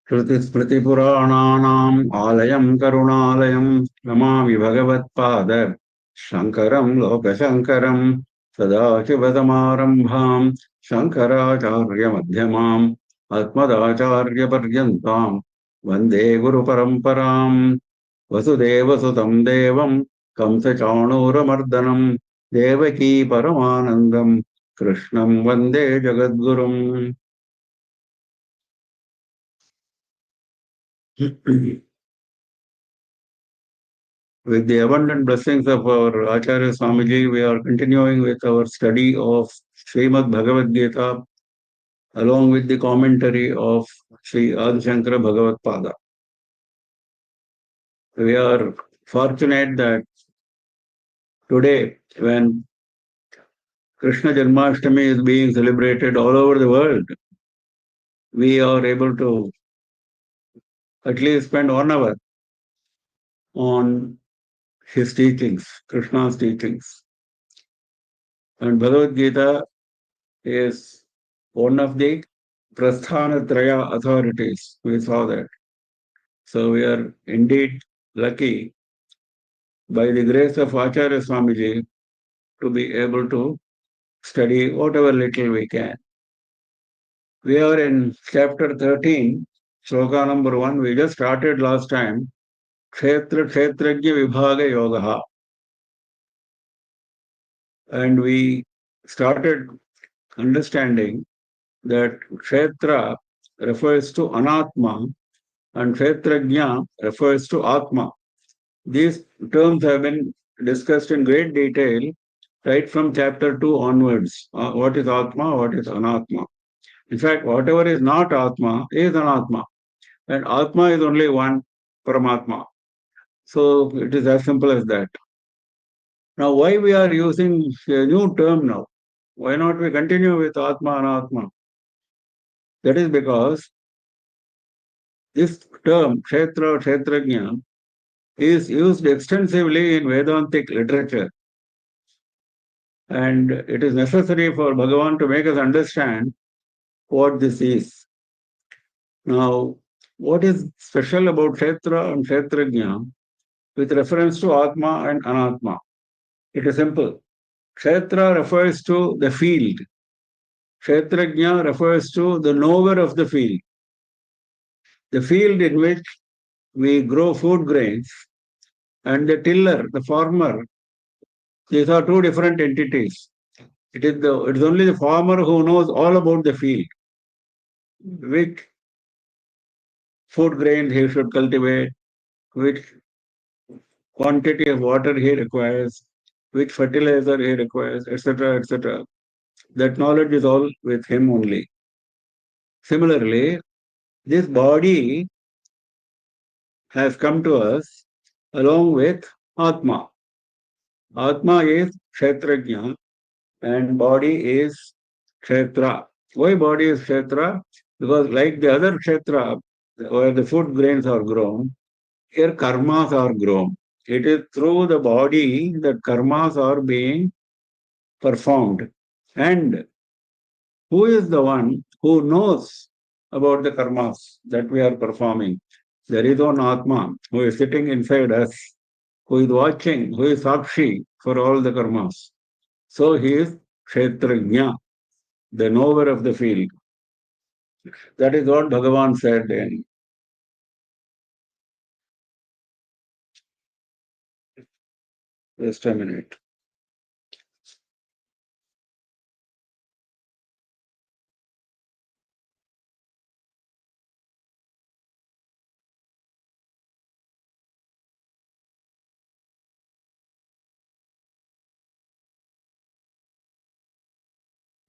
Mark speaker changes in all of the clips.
Speaker 1: श्रुतिस्मृतिपुराणानाम् आलयम् करुणालयम् नमामि भगवत्पाद शङ्करम् लोकशङ्करम् सदाशिवसमारम्भाम् शङ्कराचार्यमध्यमाम् अस्मदाचार्यपर्यन्ताम् वन्दे गुरुपरम्पराम् वसुदेवसुतम् देवम् कंसचाणूरमर्दनम् देवकी परमानन्दम् कृष्णम् वन्दे जगद्गुरुम् With the abundant blessings of our Acharya Swamiji, we are continuing with our study of Srimad Bhagavad Gita along with the commentary of Sri Adi Shankara Bhagavad Pada. We are fortunate that today, when Krishna Janmashtami is being celebrated all over the world, we are able to at least spend 1 hour on his teachings, Krishna's teachings. And Bhagavad Gita is one of the Prasthanatraya authorities. We saw that. So we are indeed lucky by the grace of Acharya Swamiji to be able to study whatever little we can. We are in chapter 13, sloka number 1. We just started last time. Kshetra Kshetrajna Vibhaga Yogaha. And we started understanding that Kshetra refers to Anatma and Kshetrajna refers to Atma. These terms have been discussed in great detail right from chapter 2 onwards. What is Atma, what is Anatma? In fact, whatever is not Atma is Anatma. And Atma is only one, Paramatma. So it is as simple as that. Now, why we are using a new term now? Why not we continue with Atma and Atma? That is because this term, Kshetra or Kshetrajna, is used extensively in Vedantic literature. And it is necessary for Bhagavan to make us understand what this is. Now, what is special about Kshetra and Kshetrajna with reference to Atma and Anatma? It is simple. Kshetra refers to the field. Kshetrajna refers to the knower of the field. The field in which we grow food grains, and the tiller, the farmer, these are two different entities. It is only the farmer who knows all about the field, which food grains he should cultivate, which quantity of water he requires, which fertilizer he requires, etc., etc. That knowledge is all with him only. Similarly, this body has come to us along with Atma. Atma is Kshetrajna and body is Kshetra. Why body is Kshetra? Because like the other Kshetra, where the food grains are grown, here karmas are grown. It is through the body that karmas are being performed. And who is the one who knows about the karmas that we are performing? There is one Atma who is sitting inside us, who is watching, who is Sakshi for all the karmas. So he is Kshetrajna, the knower of the field. That is what Bhagavan said in just a minute.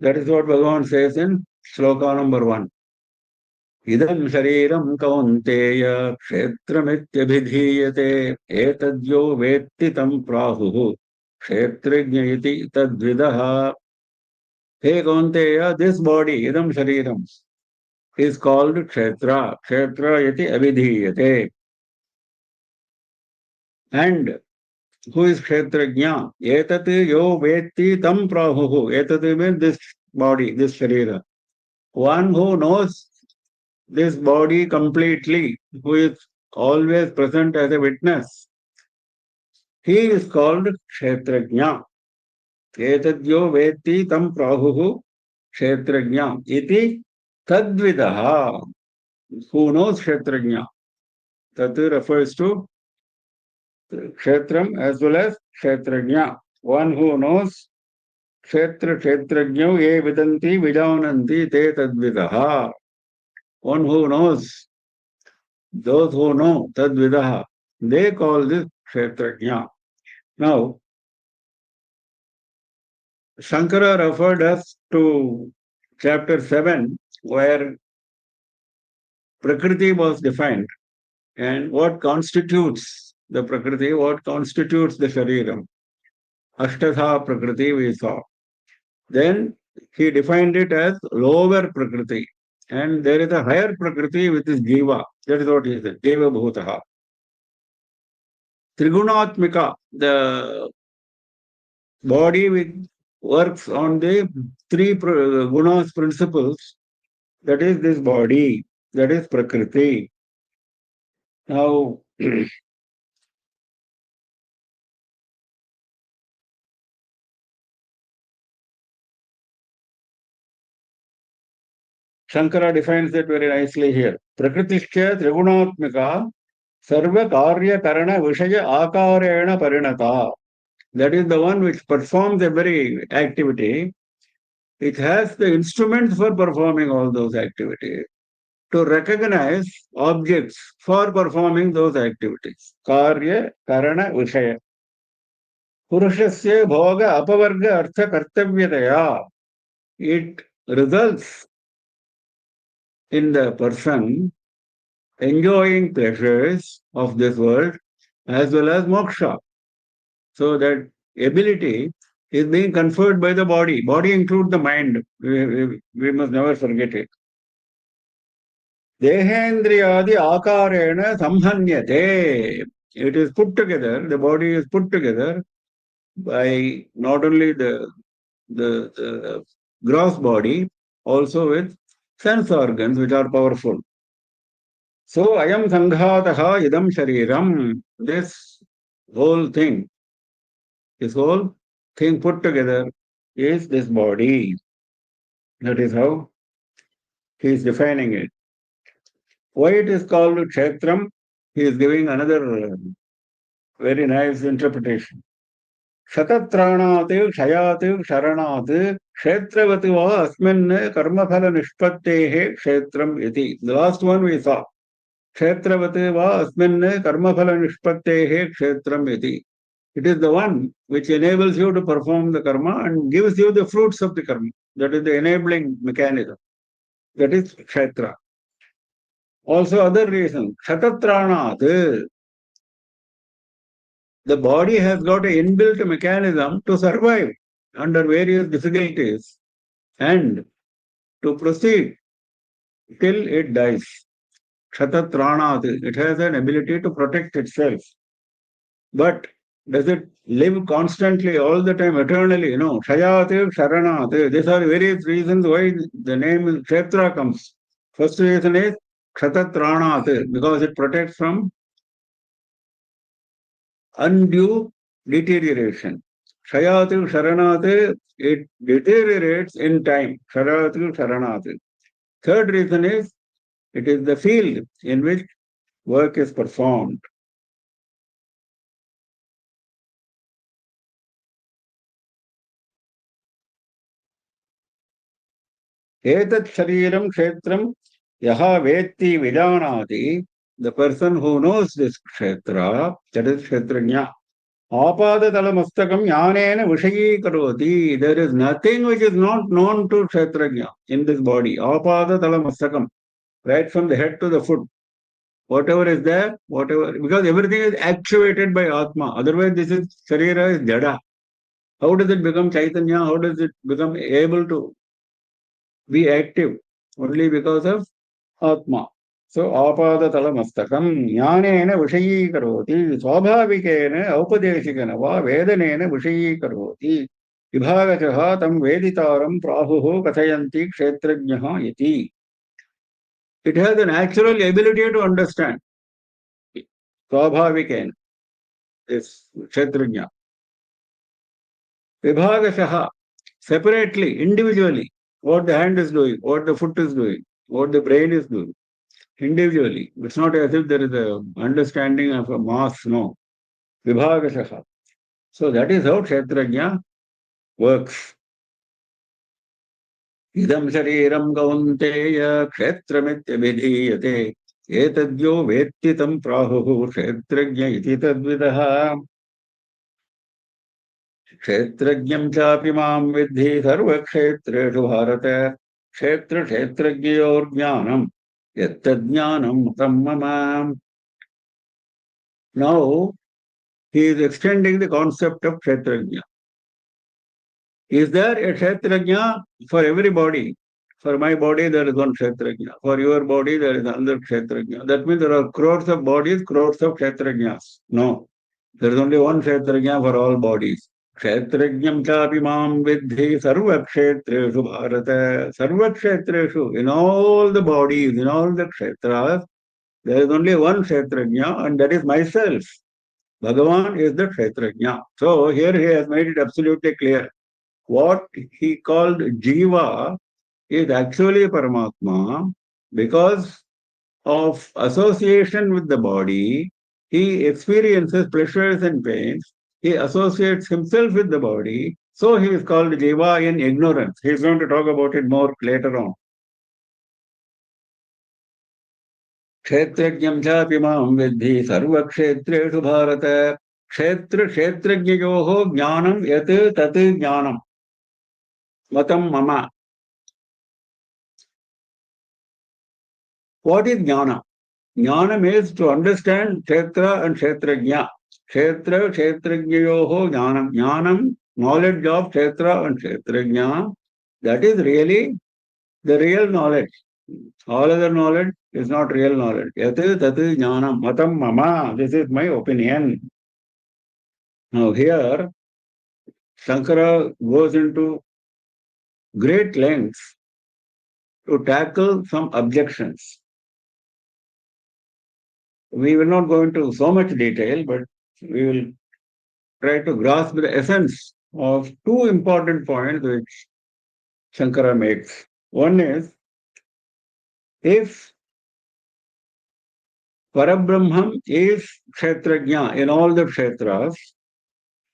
Speaker 1: That is what Bhagavan says in sloka number 1. Idam shariram kaunteya kshetramityabhidhiyate etadyo vetti tam prahuhu kshetrajna iti tadvidaha. Hey kaunteya, this body, idam shariram, is called kshetra. Kshetra iti abhidhiyate. And who is kshetrajna? Etat yo vetti tam prahuhu. Etat means this body, this sharira. One who knows this body completely, who is always present as a witness, he is called Kshetrajna. Etadyo veti tam prahuhu Kshetrajna iti tadvidaha. Who knows Kshetrajna? Tat refers to Kshetram as well as Kshetrajna. One who knows Kshetra Kshetrajna ye vidanti vijananti te tadvidaha. One who knows, those who know tadvidaha, they call this Kshetrajna. Now, Shankara referred us to chapter 7, where Prakriti was defined and what constitutes the Prakriti, what constitutes the Shariram. Ashtatha Prakriti we saw. Then he defined it as lower Prakriti. And there is a higher Prakriti which is Jiva. That is what he said, Jiva Bhutaha. Trigunatmika, the body which works on the three gunas principles, that is this body, that is Prakriti. Now, Shankara defines it very nicely here. Prakritischa Trigunatmika Sarva Karya Karana Vishaya Akarena Parinata. That is the one which performs every activity. It has the instruments for performing all those activities. To recognize objects for performing those activities. Karya Karana Vishaya. Purushasya Bhoga Apavarga Artha Kartavyataya. It results in the person enjoying pleasures of this world as well as moksha. So that ability is being conferred by the body. Body includes the mind. We must never forget it. Dehendriyadi akarena samhanyate. It is put together, the body is put together by not only the gross body, also with sense organs which are powerful. So, ayam sanghataha idam shariram. This whole thing, this whole thing put together is this body. That is how he is defining it. Why it is called Kshetram? He is giving another very nice interpretation. Shatatranat, Shayat, Sharanat, Kshetravati va asmin karmaphala nishpattehe Kshetram iti. The last one we saw. Kshetravati va asmin karmaphala nishpattehe Kshetram iti. It is the one which enables you to perform the karma and gives you the fruits of the karma. That is the enabling mechanism. That is Kshetra. Also other reasons. Shatatranat. The body has got an inbuilt mechanism to survive under various difficulties and to proceed till it dies. Shatatranat. It has an ability to protect itself. But does it live constantly all the time, eternally? No. Shayat, Sharanat. These are various reasons why the name Kshetra comes. First reason is Shatatranat, because it protects from undue deterioration. Shayatu Sharanat, it deteriorates in time. Shayatu Sharanat. Third reason is it is the field in which work is performed. Etat Shariram Kshetram Yaha Vetti Vijanati, the person who knows this Kshetra, that is Kshetranya. Apadatalam Yanena Vishayi Karoti. There is nothing which is not known to Kshetranya in this body. Apadatalam right from the head to the foot. Whatever is there, whatever, because everything is actuated by Atma. Otherwise, this is Sharira is Jada. How does it become Chaitanya? How does it become able to be active? Only because of Atma. So, Apadatalam Jnanena Vishayi Karoti, Swabhavikena, Aupadeshikana, Va Vedanena Vishayi Karoti, Vibhagachaha Tam Veditaram Prahuho Kathayanti Kshetrajnaha Iti. It has a natural ability to understand. Swabhaviken, this Kshetrajna. Vibhagashaha, separately, individually, what the hand is doing, what the foot is doing, what the brain is doing, individually. It's not as if there is a understanding of a mass, no. Vibhagashaha. So that is how Kshetrajna works. Idam shariram kaunteya kshetramityabhidhiyate etadyo vettitam prahuhu kshetrajna iti tadvidaha kshetrajnam chapi mam vidhi sarvakshetreshu bharata kshetra kshetrajnayor jnanam yattadjnanam matam mama. Now he is extending the concept of kshetrajna. Is there a kshetrajna for everybody? For my body, there is one kshetrajna. For your body, there is another kshetrajna. That means there are crores of bodies, crores of kshetrajnas. No, there is only one kshetrajna for all bodies. Kshetrajnam chapi mam vidhi sarva kshetreshu bharata. Sarva kshetreshu, in all the bodies, in all the kshetras, there is only one kshetrajna, and that is myself. Bhagavan is the kshetrajna. So here he has made it absolutely clear. What he called Jiva is actually Paramatma. Because of association with the body, he experiences pleasures and pains. He associates himself with the body. So he is called Jiva in ignorance. He is going to talk about it more later on. Kshetrajnam chapi mam vidhi sarva kshetreshu bharata. Kshetra kshetrajnayoho jnanam yat tat jnanam. Matam mama. What is jnana? Jnana means to understand Kshetra and Kshetrajna. Kshetra, Kshetrajnayoho jnanam. Jnanam, knowledge of Kshetra and Kshetrajna, that is really the real knowledge. All other knowledge is not real knowledge. Yat tat jnanam matam mama. This is my opinion. Now here, Shankara goes into great lengths to tackle some objections. We will not go into so much detail, but we will try to grasp the essence of two important points which Shankara makes. One is, if Parabrahman is Kshetrajna in all the Kshetras,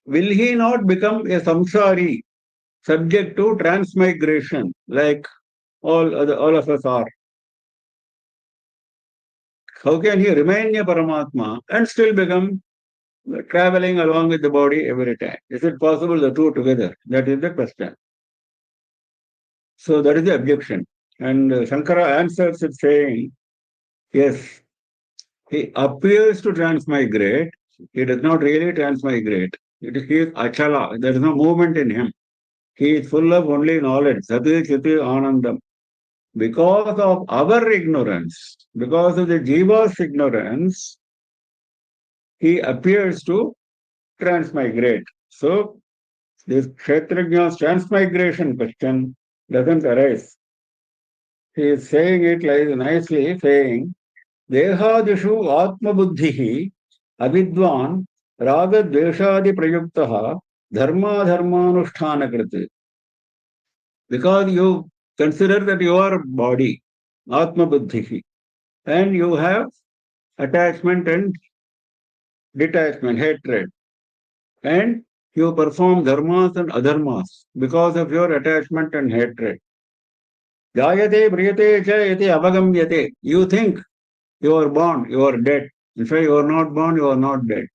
Speaker 1: will he not become a samsari, subject to transmigration, like all of us are? How can he remain a Paramatma and still become traveling along with the body every time? Is it possible the two together? That is the question. So that is the objection. And Shankara answers it saying, yes, he appears to transmigrate. He does not really transmigrate. He is achala. There is no movement in him. He is full of only knowledge. Sati Chiti Anandam. Because of our ignorance, because of the jiva's ignorance, he appears to transmigrate. So this Kshetrajna's transmigration question doesn't arise. He is saying it like nicely, saying, Dehadishu Atmabuddhihi Avidwan Raga Dveshadi Prayuktaha Dharma Dharmanusthanakriti. Because you consider that you are body, Atmabuddhihi, and you have attachment and detachment, hatred, and you perform dharmas and adharmas because of your attachment and hatred. Jayate priyate cha iti avagamyate. You think you are born, you are dead. In fact, you are not born, you are not dead.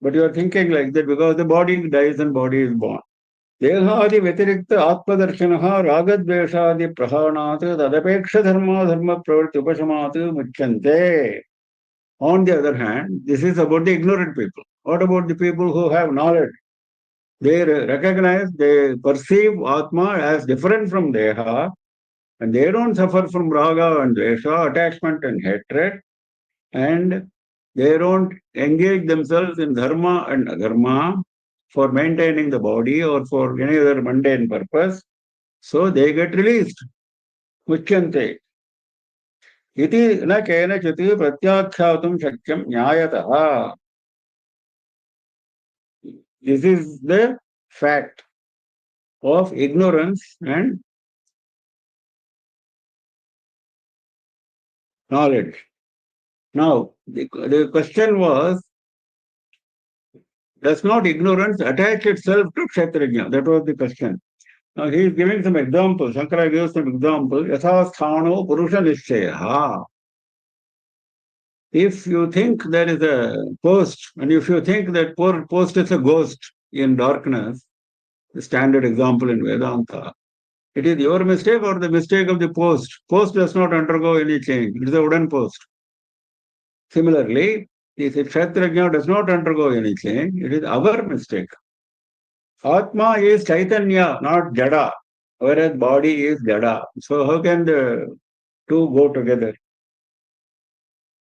Speaker 1: But you are thinking like that because the body dies and body is born. Dehadi Vetirikta Atmadarshanaha Ragadveshadi Prahanat Tadapeksha Dharma Dharma Pravrti Upashamat Muchante. On the other hand, this is about the ignorant people. What about the people who have knowledge? They recognize, they perceive Atma as different from Deha, and they don't suffer from Raga and Dvesha, attachment and hatred, and they don't engage themselves in Dharma and Adharma for maintaining the body or for any other mundane purpose. So they get released. Muchante. इति न केनचित् प्रत्याख्यातुं शक्यं न्यायतः. This is the fact of ignorance and knowledge. Now, the question was, does not ignorance attach itself to Kshatrajna? That was the question. Now, he is giving some examples. Shankara gives some examples. Yatha sthano purusha nishchayaha. If you think there is a post, and if you think that post is a ghost in darkness, the standard example in Vedanta, it is your mistake or the mistake of the post. Post does not undergo any change. It is a wooden post. Similarly, the Kshatrajna does not undergo any change. It is our mistake. Atma is Chaitanya, not Jada, whereas body is Jada. So how can the two go together?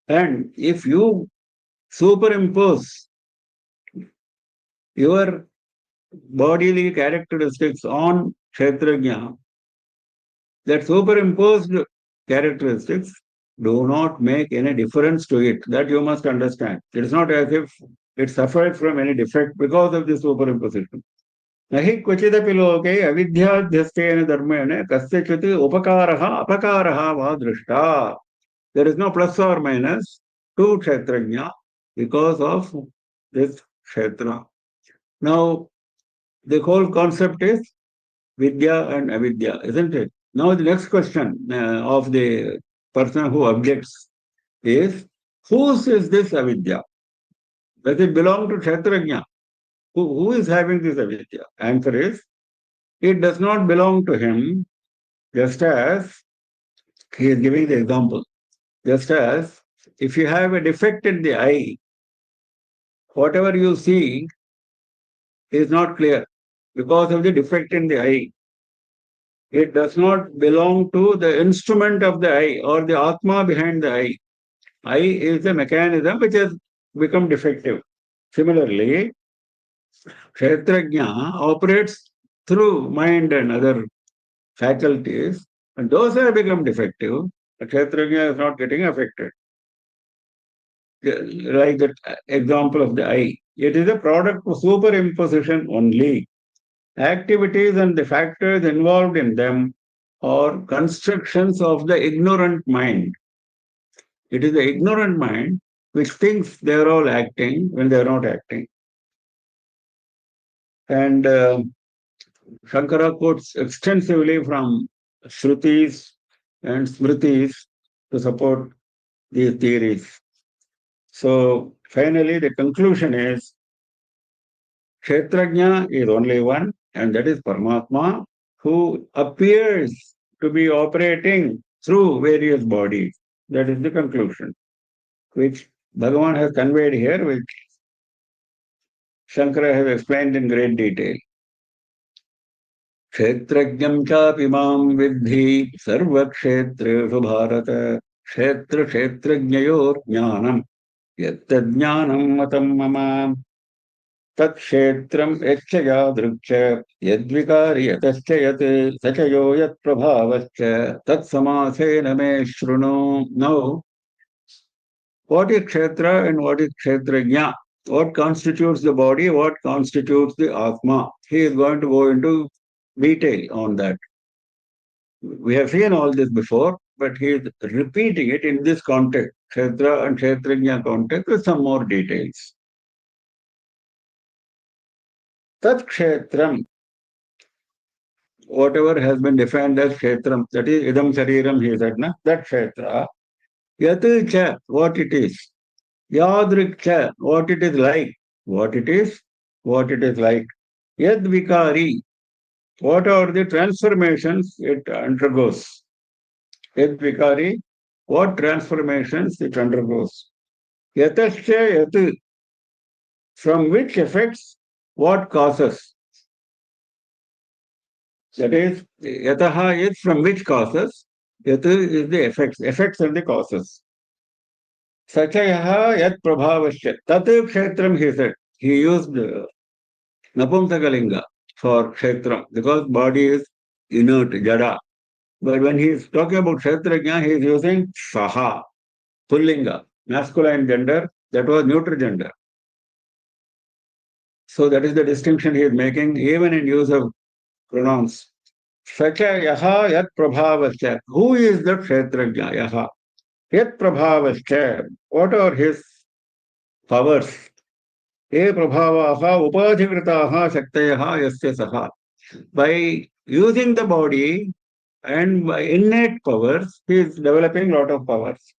Speaker 1: And if you superimpose your bodily characteristics on Kshetrajna, that superimposed characteristics do not make any difference to it. That you must understand. It is not as if it suffered from any defect because of the superimposition. नहि क्वचिदपि लोके अविद्याध्यस्तेन धर्मेण कस्यचित् उपकारः अपकारः वा दृष्टा. There is no plus or minus to Kshetrajna because of this Kshetra. Now, the whole concept is Vidya and Avidya, isn't it? Now, the next question of the person who objects is, whose is this Avidya? Does it belong to Kshetrajna? Who is having this Avidya? Answer is, it does not belong to him, just as he is giving the example. Just as if you have a defect in the eye, whatever you see is not clear because of the defect in the eye. It does not belong to the instrument of the eye or the Atma behind the eye. Eye is a mechanism which has become defective. Similarly, Kshetrajna operates through mind and other faculties, and those have become defective. The Kshetrajna is not getting affected. Like that example of the eye. It is a product of superimposition only. Activities and the factors involved in them are constructions of the ignorant mind. It is the ignorant mind which thinks they are all acting when they are not acting. And Shankara quotes extensively from Shrutis and Smritis to support these theories. So finally, the conclusion is Kshetrajna is only one, and that is Paramatma, who appears to be operating through various bodies. That is the conclusion, which Bhagavan has conveyed here, which Shankara has explained in great detail. क्षेत्रज्ञं चापि मां विद्धि सर्वक्षेत्रेषु भारत क्षेत्र क्षेत्रज्ञयोर्ज्ञानम् यत्तज्ज्ञानं मतं मम तत्क्षेत्रं यच्च यादृक् यद्विकारि यतश्च यत् स च यो यत्प्रभावश्च तत्समासेन मे शृणु. Now, what is kshetra and what is kshetrajna? What constitutes the body? What constitutes the Atma? He is going to go into detail on that. We have seen all this before, but he is repeating it in this context, kshetra and kshetrajna context, with some more details. Tat kshetram, whatever has been defined as kshetram, that is idam shariram, he said, na? That kshetra. Yat cha, what it is. Yadrik cha, what it is like. What it is, what it is like. Yad vikari, what are the transformations it undergoes. Yad vikari, what transformations it undergoes. Yatascha yat, from which effects, what causes. That is, yataha is from which causes, yat is the effects and the causes. Sachayaha yat prabhavasya, tat kshetram, he said. He used Napumsakalinga for kshetram because body is inert, jada. But when he is talking about Kshetrajna, he is using Saha, Pullinga, masculine gender, that was neutral gender. So that is the distinction he is making, even in use of pronouns. Sacha yaha yat prabhavascha. Who is the Kshetrajna? Yaha. Yat prabhavascha. What are his powers? Ye prabhavaha upadhikritaha shaktayaha yasya saha. By using the body and by innate powers, he is developing a lot of powers.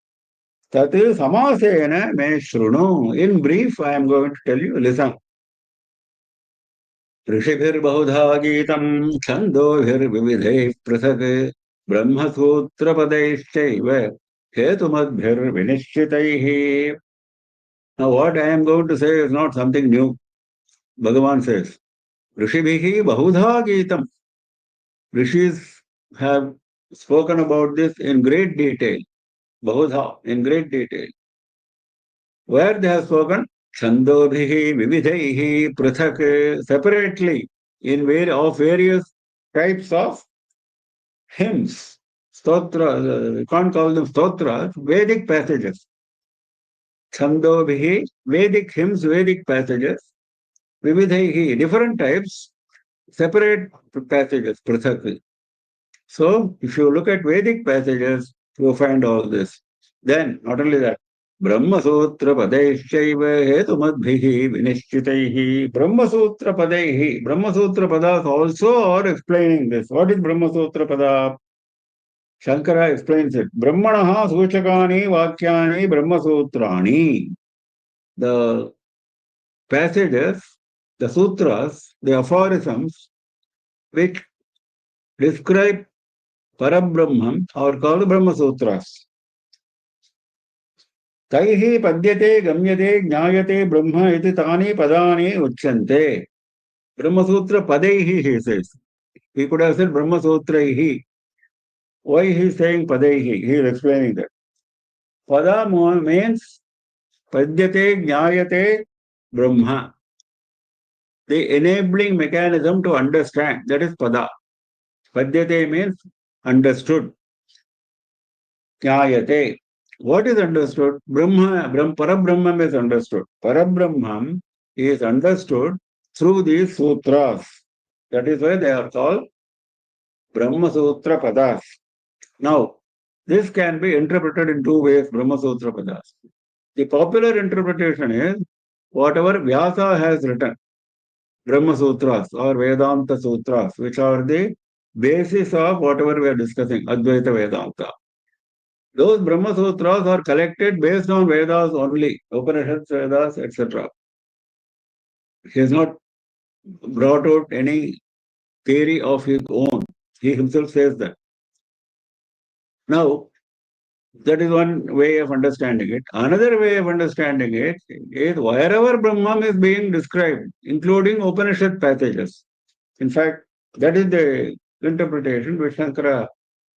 Speaker 1: Tat samasena me shrunu. In brief, I am going to tell you, listen. ऋषिभिर्बहुधा गीतम् छन्दोभिर्विविधैः पृथक् ब्रह्मसूत्रपदैश्चैव हेतुमद्भिर्विनिश्चितैः. Now what I am going to say is not something new. Bhagavan says, Rishibhihi bahudha gitam. Rishis have spoken about this in great detail. Bahudha, in great detail. Where they have spoken? Chandobhihi vividhaihi prithak, separately, in various types of hymns, stotra, you can't call them stotras, Vedic passages. Chandobhihi, Vedic hymns, Vedic passages. Vividhaihi, different types, separate passages, prithak. So, if you look at Vedic passages, you find all this. Then, not only that, Brahmasutra Padaishaiva Hetumadbhihi Vinishchitaihi. Brahmasutra Padaihi. Brahmasutra Padas also are explaining this. What is Brahmasutra Pada? Shankara explains it. Brahmanaha Suchakani Vakyani Brahmasutrani. The passages, the sutras, the aphorisms, which describe Parabrahman are called Brahma Sutras. Taihi padyate gamyate jnayate brahma iti tani padani uchyante. Brahma Sutra padaihi, he says. He could have said Brahma Sutraihi. Why he is saying padaihi? He is explaining that. Pada means padyate jnayate brahma. The enabling mechanism to understand. That is pada. Padyate means understood. Jnayate. What is understood? Parabrahman is understood. Parabrahman is understood through these sutras. That is why they are called Brahma Sutra Padas. Now, this can be interpreted in two ways, Brahma Sutra Padas. The popular interpretation is whatever Vyasa has written, Brahma Sutras or Vedanta Sutras, which are the basis of whatever we are discussing, Advaita Vedanta. Those Brahma Sutras are collected based on Vedas only, Upanishads, Vedas, etc. He has not brought out any theory of his own. He himself says that. Now, that is one way of understanding it. Another way of understanding it is wherever Brahman is being described, including Upanishad passages. In fact, that is the interpretation which Shankara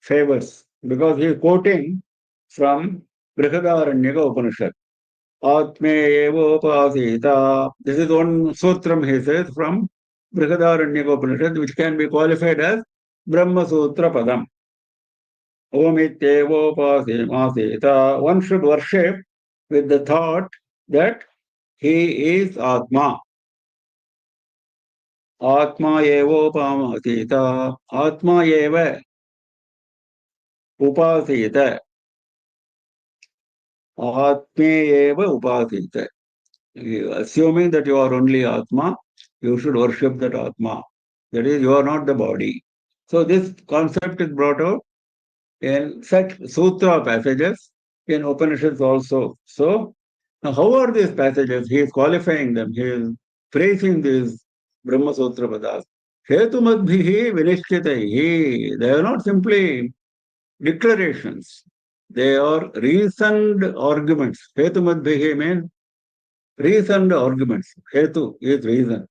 Speaker 1: favors, because he is quoting from Brihadaranyaka Upanishad. Atme evopasita. This is one sutram, he says, from Brihadaranyaka Upanishad, which can be qualified as Brahma Sutra Padam. Omitevopasita. One should worship with the thought that he is Atma. Atma evopasita. Atma eva upasita. Atme eva upasita. Assuming that you are only Atma, you should worship that Atma. That is, you are not the body. So this concept is brought out in such sutra passages, in Upanishads also. So, now how are these passages? He is qualifying them. He is praising these Brahma Sutra Padas. Hetumadbhihi vinishchitaihi. They are not simply declarations. They are reasoned arguments. Hetumadbhihi means reasoned arguments. Hetu is reason.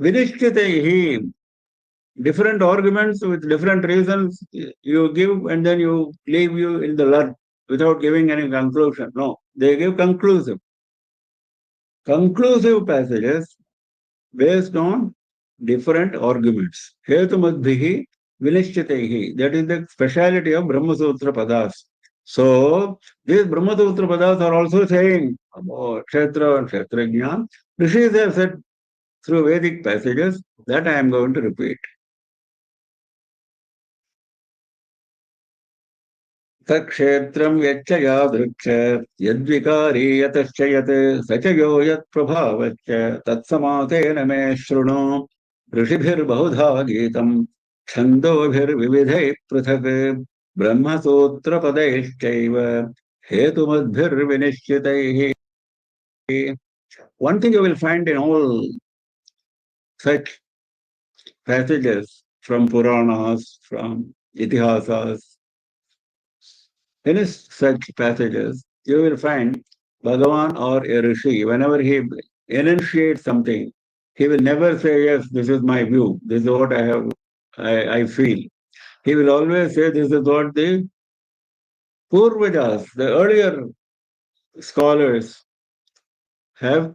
Speaker 1: Vinishchitaihi. Different arguments with different reasons you give, and then you leave you in the lurch without giving any conclusion. No, they give conclusive passages based on different arguments. Hetumadbhihi Vinishchitaihi. That is the speciality of Brahma Sutra Padas. So, these Brahma Sutra Padas are also saying about Kshetra and Kshetrajna. Rishis have said through Vedic passages that I am going to repeat. तत्क्षेत्रं यच्च यादृक्ष यद्विकारी यतश्च यत् स च यो यत्प्रभावश्च तत्समासेन मे शृणु ऋषिभिर्बहुधा गीतम् छन्दोभिर्विविधैः पृथक् ब्रह्मसूत्रपदैश्चैव हेतुमद्भिर्विनिश्चितैः. One thing you will find in all such passages from Puranas, from Itihasas, in such passages, you will find Bhagavan or a Rishi, whenever he enunciates something, he will never say, yes, this is my view, this is what I feel. He will always say, this is what the Purvajas, the earlier scholars, have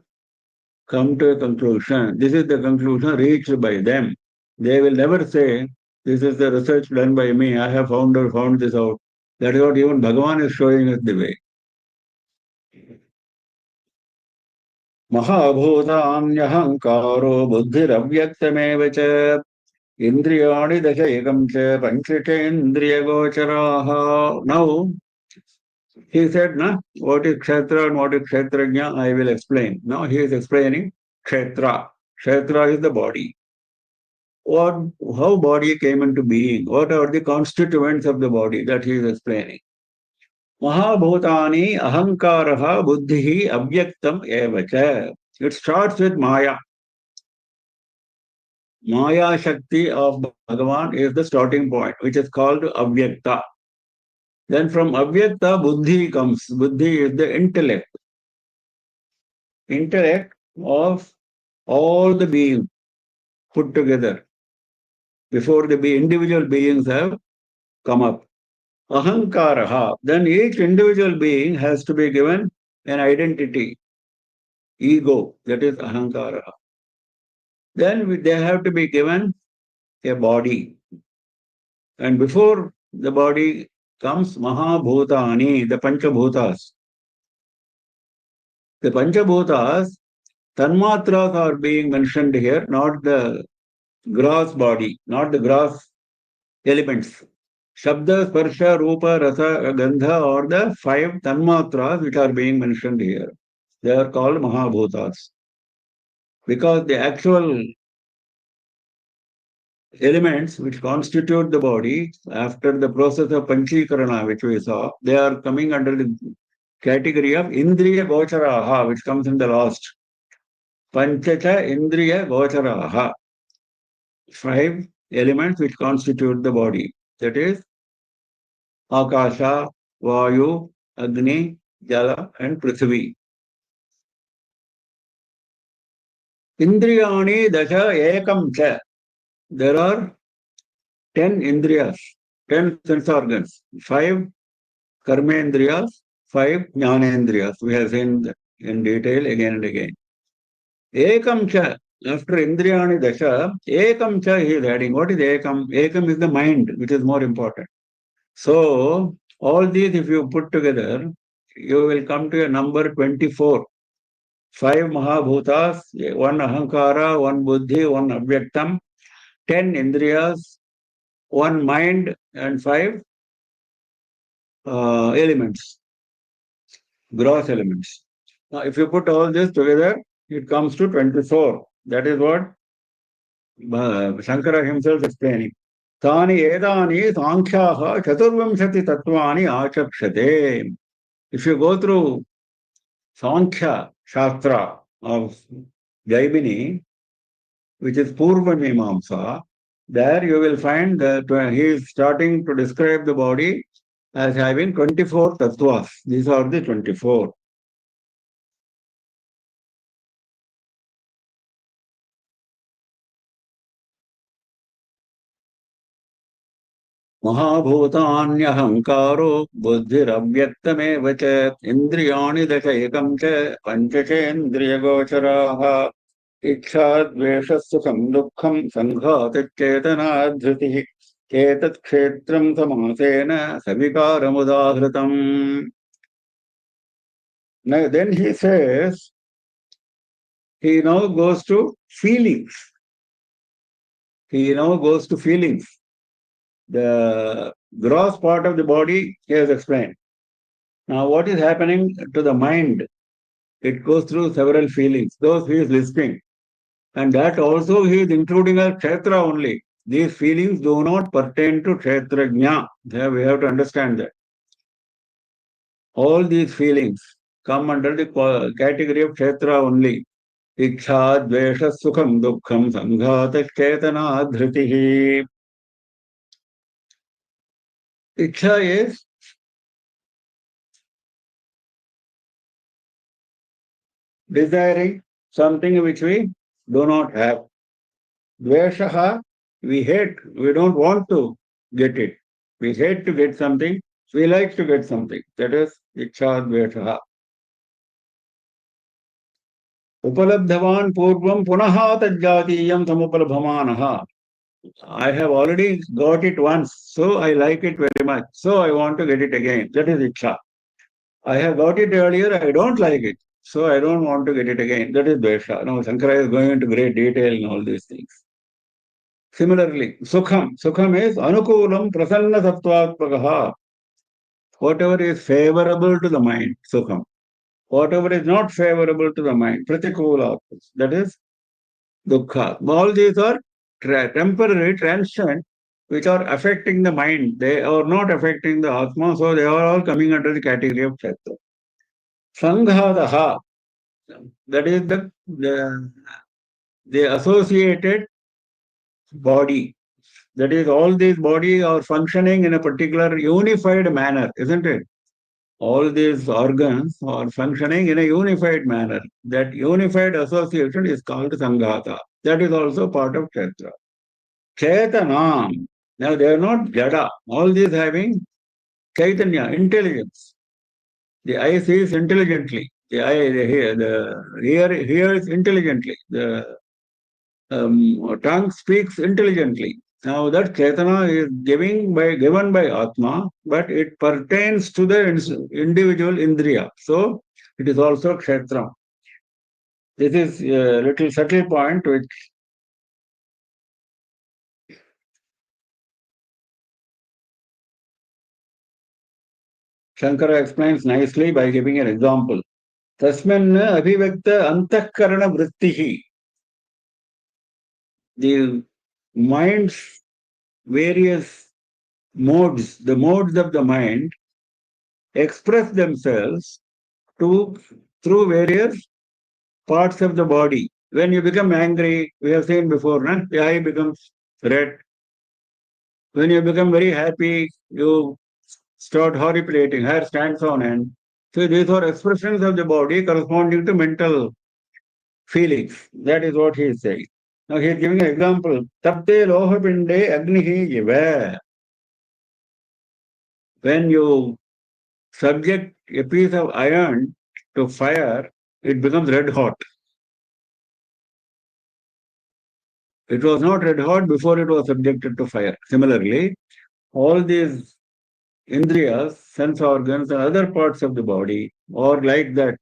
Speaker 1: come to a conclusion. This is the conclusion reached by them. They will never say, this is the research done by me, I have found this out. That is what even Bhagavan is showing us the way. महाभूतान्यहङ्कारो बुद्धिरव्यक्तमेव च इन्द्रियाणि दशैकं च पञ्चचेन्द्रियगोचराः. Now, he said, na, what is Kshetra and what is Kshetrajna, I will explain. Now he is explaining Kshetra. Kshetra is the body. How body came into being? What are the constituents of the body that he is explaining? Mahabhutani ahankaraha buddhihi avyaktam evacha. It starts with Maya. Maya Shakti of Bhagavan is the starting point, which is called Avyakta. Then from Avyakta, Buddhi comes. Buddhi is the intellect. Intellect of all the beings put together before the individual beings have come up. Ahankaraha. Then each individual being has to be given an identity, ego, that is Ahankaraha. Then they have to be given a body. And before the body comes Mahabhutani, the Panchabhutas. The Panchabhutas, Tanmatras are being mentioned here, not the gross body, not the gross elements. Shabda, Sparsha, Rupa, Rasa, Gandha are the 5 Tanmatras which are being mentioned here. They are called Mahabhutas. Because the actual elements which constitute the body after the process of Panchikarana, which we saw, they are coming under the category of Indriya Gocharaha, which comes in the last. Panchacha Indriya Gocharaha. 5 elements which constitute the body. That is Akasha, Vayu, Agni, Jala, and Prithvi. Indriyani Dasha Ekam Cha. There are 10 Indriyas, 10 sense organs, 5 Karmendriyas, 5 Jnanendriyas. We have seen in detail again and again. Ekam Cha. After Indriyani Dasha, Ekam Cha he is adding. What is Ekam? Ekam is the mind, which is more important. So, all these if you put together, you will come to a number 24. 5 Mahabhutas, 1 Ahankara, 1 Buddhi, 1 Avyaktam, 10 Indriyas, 1 mind, and 5 elements, gross elements. Now, if you put all this together, it comes to 24. That is what Shankara himself is explaining. Tani edani sankhyaha chaturvamshati tattvani achakshate. If you go through Sankhya Shastra of Jaimini, which is Purva Mimamsa, there you will find that he is starting to describe the body as having 24 tattvas. These are the 24. महाभूतान्यहङ्कारो बुद्धिरव्यक्तमेव च इन्द्रियाणि दशैकं च पञ्चचेन्द्रियगोचराः इच्छा द्वेषः सुखं दुःखं सङ्घातचेतना धृतिः Etat kshetram samasena savikaramudaghritam. Now then he says, he now goes to feelings. He now goes to feelings. The gross part of the body he has explained. Now what is happening to the mind? It goes through several feelings. Those he is listing. And that also he is including as kshetra only. These feelings do not pertain to kshetrajna. We have to understand that. All these feelings come under the category of kshetra only. Iksha, dvesha, sukham, dukkham, samghata, chetana, dhritihi. Iksha is desiring something which we do not have. Dveshaha, we hate, we don't want to get it. We hate to get something, we like to get something. That is Iksha Dveshaha. Upalabdhavan Purvam Punaha Tajjatiyam Samupalabhamanaha. I have already got it once, so I like it very much. So I want to get it again. That is Iksha. I have got it earlier, I don't like it. So I don't want to get it again. That is Dvesha. Now Shankara is going into great detail in all these things. Similarly, Sukham. Sukham is Anukulam Prasanna Sattvatmakaha. Whatever is favorable to the mind, Sukham. Whatever is not favorable to the mind, Pratikula. That is Dukkha. All these are temporary, transient, which are affecting the mind. They are not affecting the Atma, so they are all coming under the category of Kshetra. Sanghadaha. That is the associated body. That is, all these bodies are functioning in a particular unified manner, isn't it? All these organs are functioning in a unified manner. That unified association is called Sanghata. That is also part of Kshetra. Chetanam. Now they are not Jada. All these having Chaitanya, intelligence. The eye sees intelligently. The eye, the ear hears intelligently. The tongue speaks intelligently. Now that Chetana is given by Atma, but it pertains to the individual Indriya. So it is also Kshetra. This is a little subtle point which Shankara explains nicely by giving an example. Tasmin abhivekta antahkarana vrittihi. The mind's various modes, the modes of the mind express themselves to through various parts of the body. When you become angry, we have seen before, no? The eye becomes red. When you become very happy, you start horripilating, hair stands on end. So these are expressions of the body corresponding to mental feelings. That is what he is saying. Now he is giving an example. Tapte lohapinde agnihi yiva. When you subject a piece of iron to fire, it becomes red hot. It was not red hot before it was subjected to fire. Similarly, all these indriyas, sense organs, and other parts of the body are like that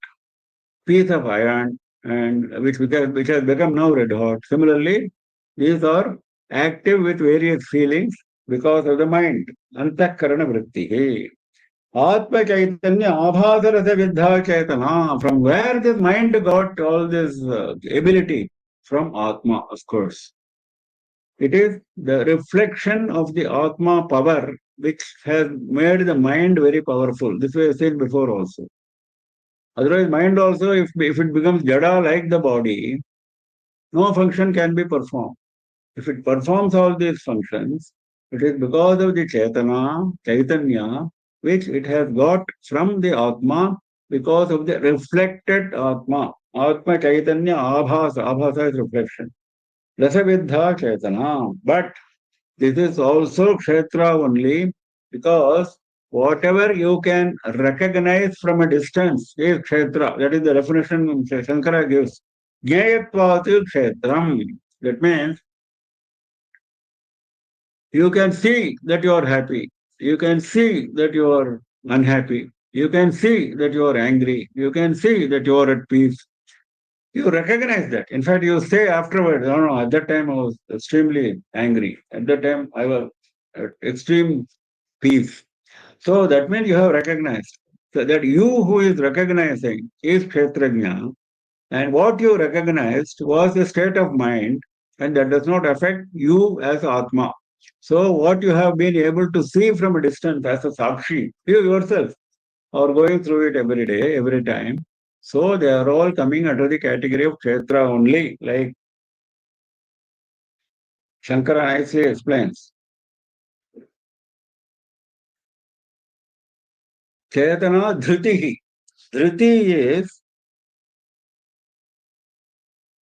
Speaker 1: piece of iron, and which has become now red hot. Similarly, these are active with various feelings because of the mind. Antakarana vritti. Atma Chaitanya Abhasarasa Viddha Chaitana. From where this mind got all this ability? From Atma, of course. It is the reflection of the Atma power which has made the mind very powerful. This we have seen before also. Otherwise, mind also, if it becomes jada like the body, no function can be performed. If it performs all these functions, it is because of the Chaitanya, which it has got from the Atma because of the reflected Atma. Atma Chaitanya Abhasa. Abhasa is reflection. Rasaviddha Chaitana. But this is also Kshetra only because whatever you can recognize from a distance is Kshetra. That is the definition Shankara gives. Jnayatvat Kshetram. That means You can see that you are happy. You can see that you are unhappy. You can see that you are angry. You can see that you are at peace. You recognize that. In fact, you say afterwards, no, no, at that time I was extremely angry. At that time I was at extreme peace. So that means you have recognized. So that you who is recognizing is Kshetrajna, and what you recognized was a state of mind, and that does not affect you as Atma. So what you have been able to see from a distance as a Sakshi, you yourself are going through it every day, every time. So they are all coming under the category of Kshetra only, like Shankara nicely explains. Chetana dhritihi. Dhriti is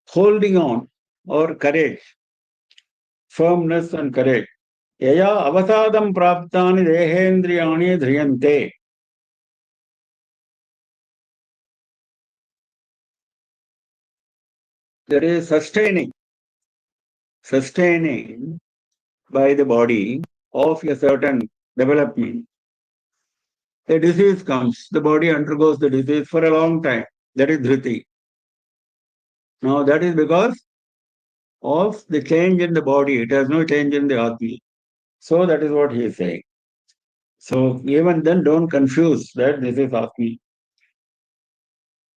Speaker 1: holding on or courage, firmness and courage. Yaya avasadam praptani dehendriyani dhriyante. That is sustaining by the body of a certain development. A disease comes, the body undergoes the disease for a long time. That is dhriti. Now that is because of the change in the body. It has no change in the atma. So that is what he is saying. So even then, don't confuse that this is atma.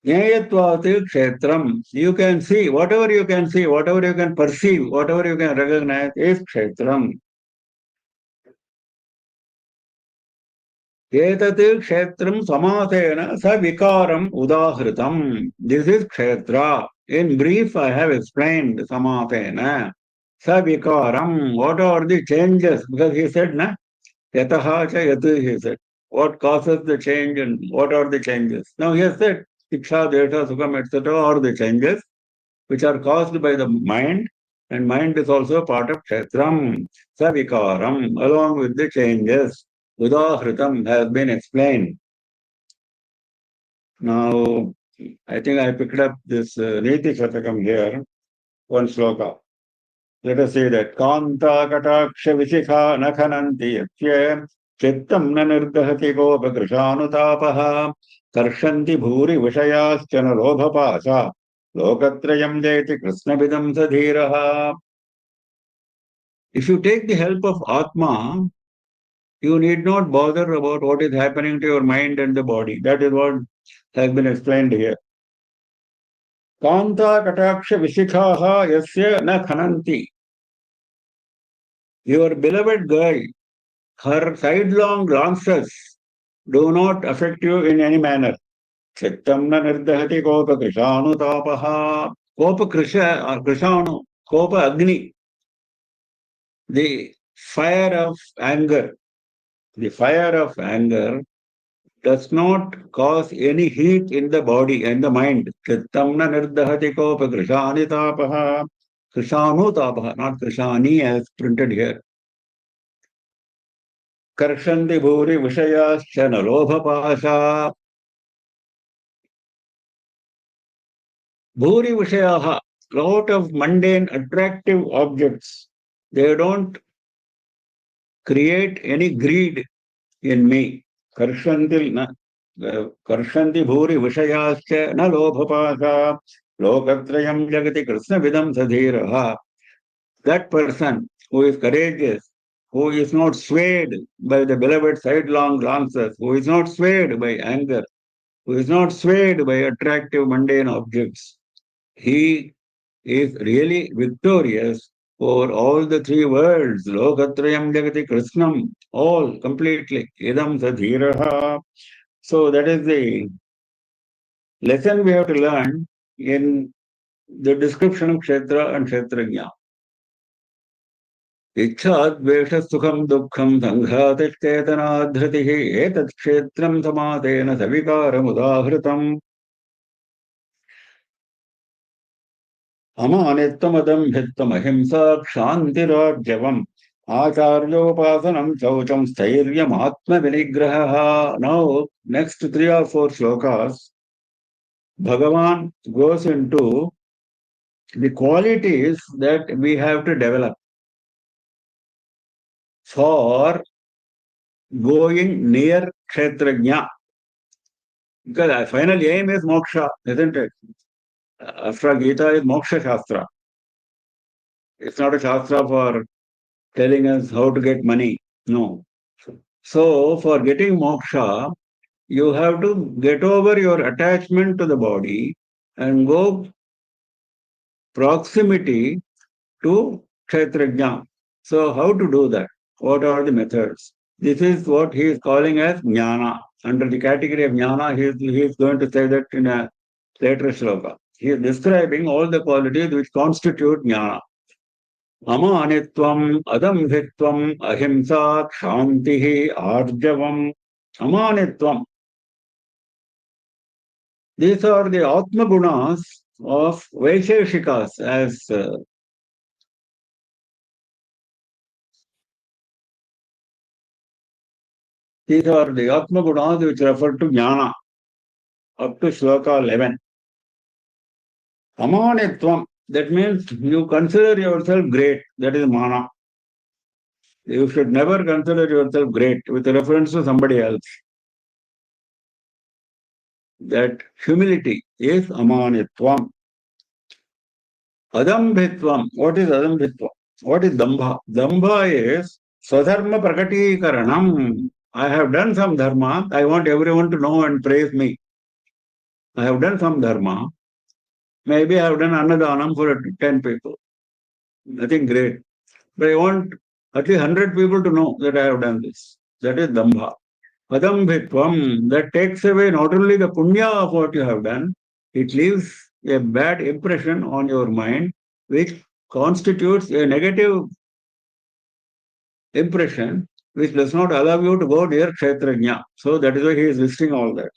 Speaker 1: Jnayatvat kshetram. You can see, whatever you can see, whatever you can perceive, whatever you can recognize is kshetram. Etat kshetram samatena sa vikaram udahritam. This is kshetra. In brief, I have explained samatena. Sa vikaram. What are the changes? Because he said, na? Yataha cha yatu, he said. What causes the change and what are the changes? Now he has said, Iksha, Desha, Sukham, etc. are the changes which are caused by the mind, and mind is also part of Kshetram, Savikaram, along with the changes. Udahritam has been explained. Now, I think I picked up this Niti Shatakam here, one sloka. Let us say that Kanta Kataksha Vishikha Nakhananti Yatye Chittam na nirdhati gopagrishanutapaha karshanti bhuri vishayaschana lobhapasa lokatrayam jayati krishnabidam sadhiraha. If you take the help of Atma, you need not bother about what is happening to your mind and the body. That is what has been explained here. Kanta Kataksha Vishikhaha Yasya na Khananti. Your beloved girl, her sidelong glances do not affect you in any manner. Chittam na nirdhati kopa krishanu tapaha. Kopa krisha or krishanu. Kopa agni. The fire of anger. The fire of anger does not cause any heat in the body and the mind. Chittam na nirdhati kopa krishani tapaha. Krishanu tapaha, not krishani as printed here. Karshanti bhuri vishayascha nalobhapasha. Bhuri Vishayaha, lot of mundane, attractive objects, they don't create any greed in me. Karshanti Bhuri Vishayascha na lobhapasa lokatrayam jagati krishna vidam sadhiraha. That person who is courageous, who is not swayed by the beloved sidelong glances, who is not swayed by anger, who is not swayed by attractive mundane objects, he is really victorious over all the three worlds. Lokatrayam Jagati Krishnam, all completely. Idam Sadhiraha. So that is the lesson we have to learn in the description of Kshetra and Kshetrajna. इच्छाद्वेष सुखम दुःखम संघातिश्चेतनाधृतिः एतत् क्षेत्रं समातेन सविकारमुदाहृतम् अमानित्वमदम्भित्वमहिंसा क्षान्तिरार्जवम् आचार्योपासनम् शौचम् स्थैर्यम् आत्मविनिग्रहः. Now, next 3 or 4 slokas, Bhagavan goes into the qualities that we have to develop. for going near Kshetrajna. Because the final aim is moksha, isn't it? After Gita is Moksha Shastra. It's not a Shastra for telling us how to get money. No. So, for getting moksha, you have to get over your attachment to the body and go proximity to Kshetrajna. So, how to do that? What are the methods? This is what he is calling as jnana. Under the category of jnana, he is going to say that in a later shloka. He is describing all the qualities which constitute jnana. Amanitvam, adambhitvam, ahimsa, kshantihi, arjavam. Amanitvam. These are the Atma Gunas of Vaisheshikas, as these are the Atma Gunas which refer to Jnana, up to Shloka 11. Amanitvam, that means you consider yourself great, that is Mana. You should never consider yourself great with reference to somebody else. That humility is Amanitvam. Adambhitvam. What is Adambhitvam? What is Dambha? Dambha is Swadharma Prakatikaranam. I have done some dharma. I want everyone to know and praise me. I have done some dharma. Maybe I have done Annadanam for 10 people. Nothing great. But I want at least 100 people to know that I have done this. That is Dambha. Adambhitvam. That takes away not only the punya of what you have done, it leaves a bad impression on your mind, which constitutes a negative impression, which does not allow you to go near Kshetrajna. So that is why he is listing all that.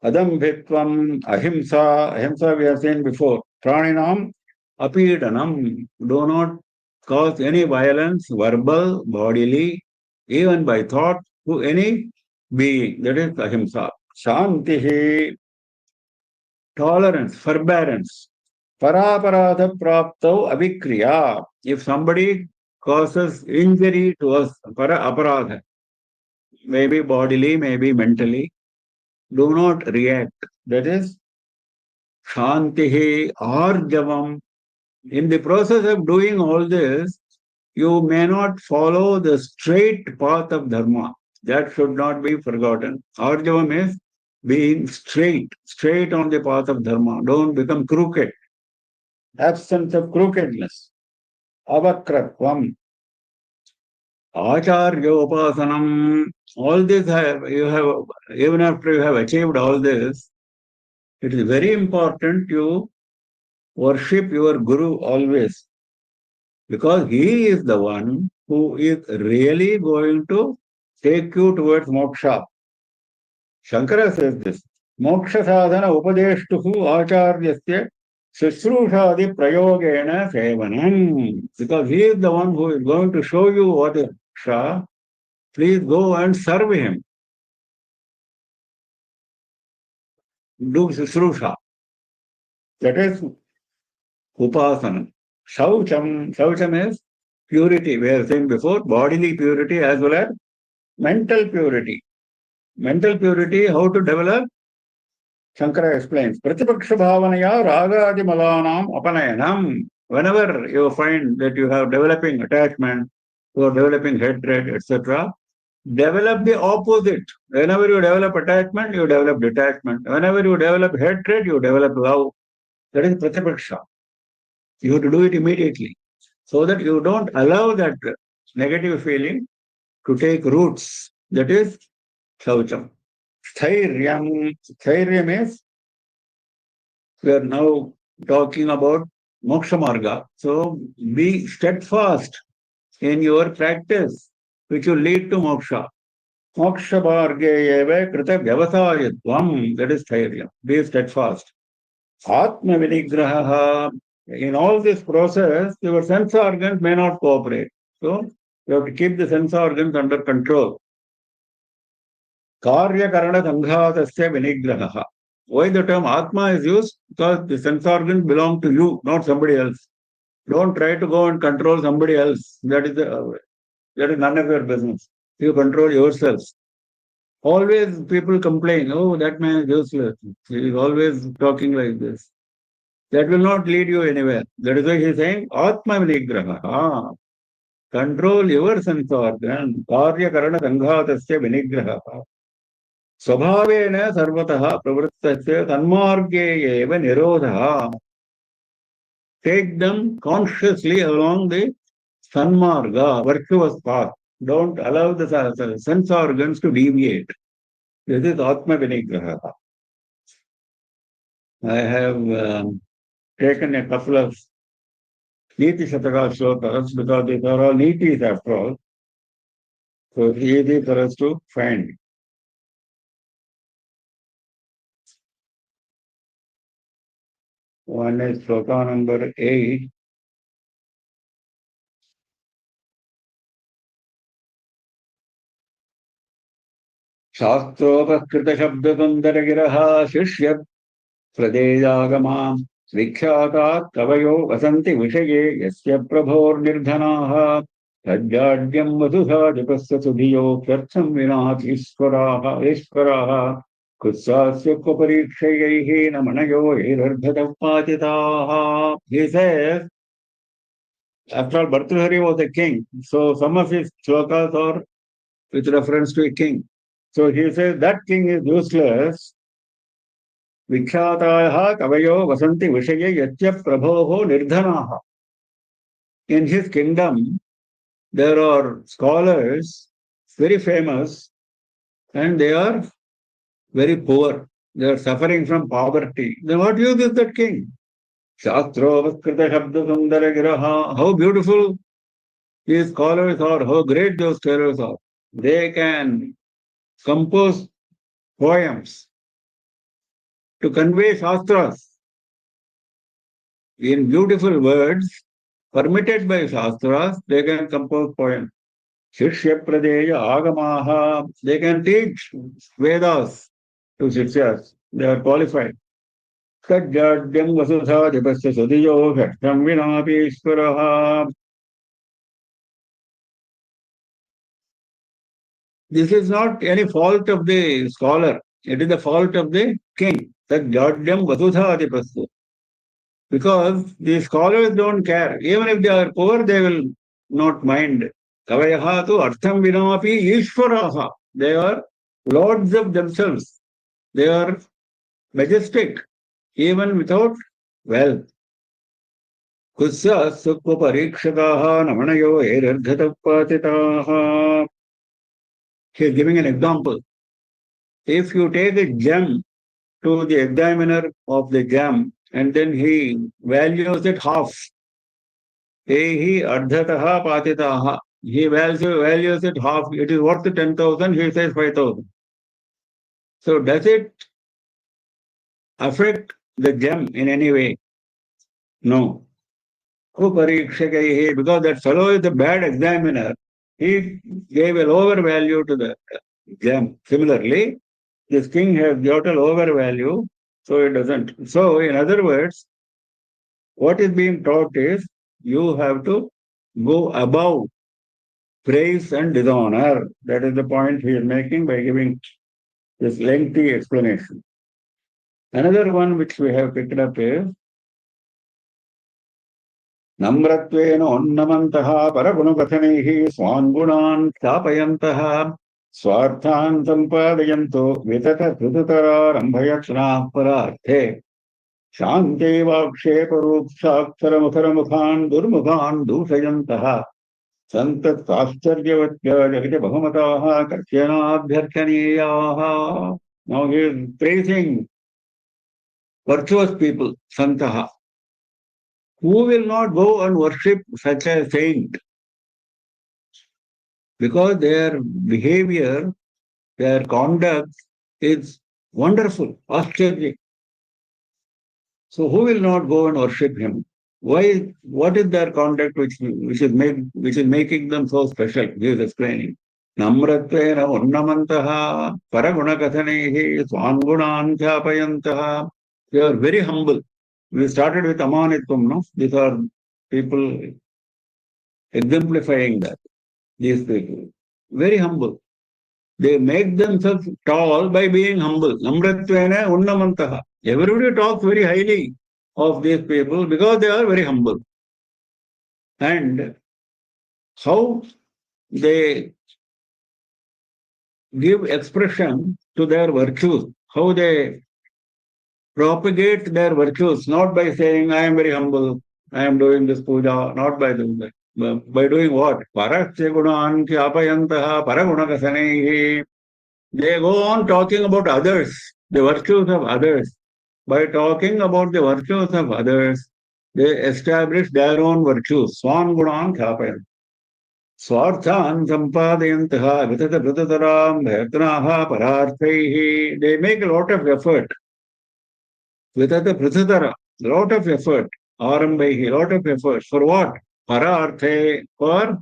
Speaker 1: Adambhitvam, ahimsa. Ahimsa we have seen before. Praninam, apidanam. Do not cause any violence, verbal, bodily, even by thought, to any being. That is ahimsa. Shantihi, tolerance, forbearance. Paraparadha praptau avikriya. If somebody causes injury to us, para aparadha, maybe bodily, maybe mentally, do not react. That is shantihi arjavam. In the process of doing all this, you may not follow the straight path of dharma. That should not be forgotten. Arjavam is being straight on the path of dharma. Don't become crooked. Absence of crookedness. Avakratvam. Acharyopasanam. All this you have, even after you have achieved all this, it is very important you worship your Guru always, because he is the one who is really going to take you towards moksha. Shankara says this. Moksha sadhana upadeshtuhu acharyasya shushrushadi prayogena sevanam. Because he is the one who is going to show you what is moksha. Please go and serve him. Do shushrushah. That is upasana. Shaucham is purity. We have seen before, bodily purity as well as mental purity. Mental purity, how to develop? Shankara explains. Pratipaksha bhavanaya ragadi malanam apanayanam. Whenever you find that you have developing attachment, you are developing hatred, etc., develop the opposite. Whenever you develop attachment, you develop detachment. Whenever you develop hatred, you develop love. That is pratipaksha. You have to do it immediately, so that you don't allow that negative feeling to take roots. That is Shaucham. Stairyam is, we are now talking about moksha marga. So be steadfast in your practice, which will lead to moksha. Moksha marge eva krita vyavasayatvam. That is Stairyam. Be steadfast. Atma vinigraha. In all this process, your sense organs may not cooperate. So you have to keep the sense organs under control. Karya karana sanghatasya vinigraha. Why the term Atma is used? Because the sense organs belong to you, not somebody else. Don't try to go and control somebody else. That is the that is none of your business. You control yourselves. Always people complain, oh, that man is useless. He is always talking like this. That will not lead you anywhere. That is why he is saying, Atma Vinigraha. Control your sense organ. Karya Karana Sanghatasya Vinigraha. स्वभावेन सर्वतः प्रवृत्तस्य तन्मार्गे एव निरोधः. Take them consciously along the sanmarga, virtuous path. Don't allow the sense organs to deviate. This is Atma Vinigraha. I have taken a couple of Niti Shataka shlokas because these are all Nitis after all. So it's easy for us to find. One is shloka number 8. शास्त्रोपकृतशब्दसुन्दरगिरः शिष्य प्रदेयागमाम् विख्यातात् कवयो वसन्ति विषये यस्य प्रभोर्निर्धनाः तज्जाड्यम् वसुधाधिपस्य सुधियो ह्यर्थम् विनाथीश्वराः कुत्सास्य क्वपरीक्षयैः न मनयो ऐरर्धतः पातिताः. He says, after all, Bhartrihari was a king, so some of his shlokas are with reference to a king. So he says that king is useless. Vikhyataah kavayo vasanti vishaye yatya prabhoho nirdhanaha. In his kingdom, there are scholars, very famous, and they are very poor. They are suffering from poverty. Then what use is that king? Shastro vaskrita shabda sundara giraha. How beautiful these scholars are, how great those scholars are. They can compose poems to convey shastras in beautiful words permitted by shastras. They can compose poems. Shishya pradeya agamaha. They can teach Vedas to Shishyas. They are qualified. Sajjadyam vasudhadipasya sudiyo bhaktam vinapi ishvaraha. This is not any fault of the scholar. It is the fault of the king. Sajjadyam vasudhadipasya. Because the scholars don't care. Even if they are poor, they will not mind. Kavayaha tu artham vinapi ishvaraha. They are lords of themselves. They are majestic, even without wealth. Kusya sukha parikshakaha namanayo erardhata patitaha. He is giving an example. If you take a gem to the examiner of the gem and then he values it half, he ardhataha patitaha. He values it half. It is worth 10,000. He says 5,000. So does it affect the gem in any way? No. Because that fellow is a bad examiner. He gave a lower value to the gem. Similarly, this king has got a lower value, so it doesn't. So, in other words, what is being taught is you have to go above praise and dishonor. That is the point he is making by giving this lengthy explanation. Another one which we have picked up is नम्रत्वेन उन्नमन्तः परगुणकथनैः स्वान् गुणान् स्थापयन्तः स्वार्थान् सम्पादयन्तो विततधृतरारम्भयत्नाः परार्थे शान्त्यैवाक्षेपरूक्षाक्षरमुखरमुखान् दुर्मुखान् दूषयन्तः सन्तत्साश्चर्यवत्या जगति बहुमताः कथ्यनाभ्यर्थनीयाः. Now he is praising virtuous people, santaha, who will not go and worship such a saint because their behavior, their conduct is wonderful, austerity. So who will not go and worship him? Why? What is their conduct which is making them so special? He is explaining. Namratvena unnamantaha paragunakathanehi swangunan chhapayantaha. They are very humble. We started with amanitvam, no? These are people exemplifying that. these people. Very humble. They make themselves tall by being humble. Namratvena unnamantaha. Everybody talks very highly of these people because they are very humble. And how they give expression to their virtues, how they propagate their virtues, not by saying, I am very humble, I am doing this puja, not by doing that. But by doing what? Parasya gunan kyapayantaha paragunakasanehi. They go on talking about others, the virtues of others. By talking about the virtues of others, they establish their own virtues. Swan gunan kyapayantaha. Swarthan sampadayantah vitata pratataram bhayatranaha pararthaihi. They make a lot of effort. Vitata prathatara, lot of effort. Arambaihi, lot of effort. For what? Pararthe, for